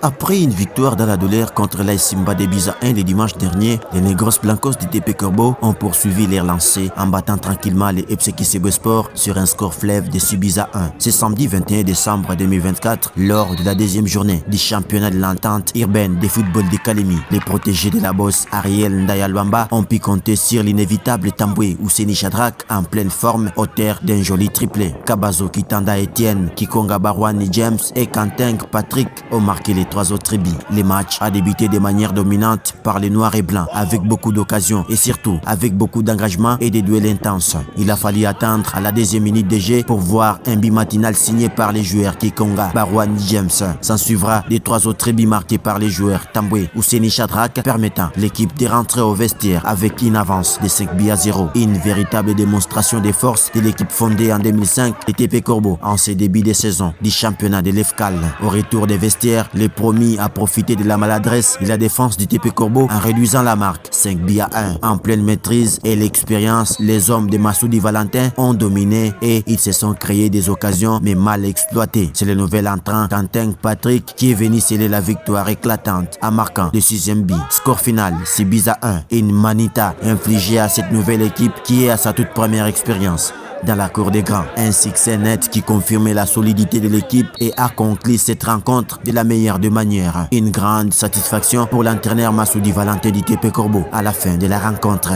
Après une victoire dans la douleur contre l'AS Simba des Bisa 1 le dimanche dernier, les Negros Blancos du TP Corbeau ont poursuivi les lancers en battant tranquillement les FC Kisebe Sport sur un score fleuve de Subisa 1. Ce samedi 21 décembre 2024, lors de la deuxième journée du championnat de l'entente urbaine de football de Kalemi, les protégés de la bosse Ariel Ndayalwamba ont pu compter sur l'inévitable Tamboué Ouseni Chadrak en pleine forme, auteur d'un joli triplé. Kabazo Kitanda Etienne, Kikonga Barwani James et Kanteng Patrick ont marqué les trois autres tribus. Le match a débuté de manière dominante par les noirs et blancs, avec beaucoup d'occasions et surtout avec beaucoup d'engagement et des duels intenses. Il a fallu attendre à la deuxième minute de jeu pour voir un but matinal signé par les joueurs Kikonga Barwani James. S'en suivra les trois autres tribus marqués par les joueurs Tamboué Ouseni Chadrak, permettant l'équipe de rentrer au vestiaire avec une avance de 5 buts à 0. Une véritable démonstration des forces de l'équipe fondée en 2005 de TP Corbeau en ses débuts de saison du championnat de l'EFCAL. Au retour des vestiaires, les promis à profiter de la maladresse de la défense du TP Corbeau en réduisant la marque 5 buts à 1. En pleine maîtrise et l'expérience, les hommes de Massoudi Valentin ont dominé et ils se sont créés des occasions mais mal exploitées. C'est le nouvel entrant Kanteng Patrick qui est venu sceller la victoire éclatante en marquant le 6e but. Score final 6 buts à 1. Une manita infligée à cette nouvelle équipe qui est à sa toute première expérience dans la cour des grands. Un succès net qui confirmait la solidité de l'équipe et a conclu cette rencontre de la meilleure des manières. Une grande satisfaction pour l'entraîneur Massoudi Valentin du TP Corbeau à la fin de la rencontre.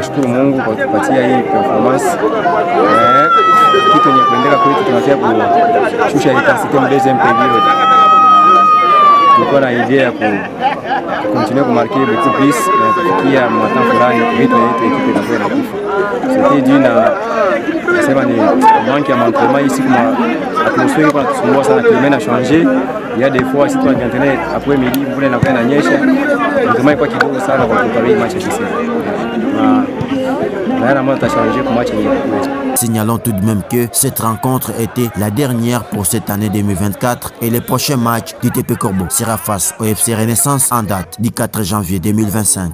Shukuru Mungu kwa kutupatia hii performance. Kitu ni kuendelea kwetu tunataka kushusha intensity mu deuxième période. Tulikuwa na idea ya continuer kumarquer beaucoup plus na kufikia matan fulani rythme yetu ekipe itakuwa inakufa. C'était dû na sema ni manque ya entraînement ici kuma atmosphère kwa kusumbua sana, climat a changé. Il y a des fois si tu entraîner après midi vile na kwenda nyesha, entraînement kwa kidogo sana kwa kupreparer match ici. Signalons tout de même que cette rencontre était la dernière pour cette année 2024 et le prochain match du TP Corbeau sera face au FC Renaissance en date du 4 janvier 2025.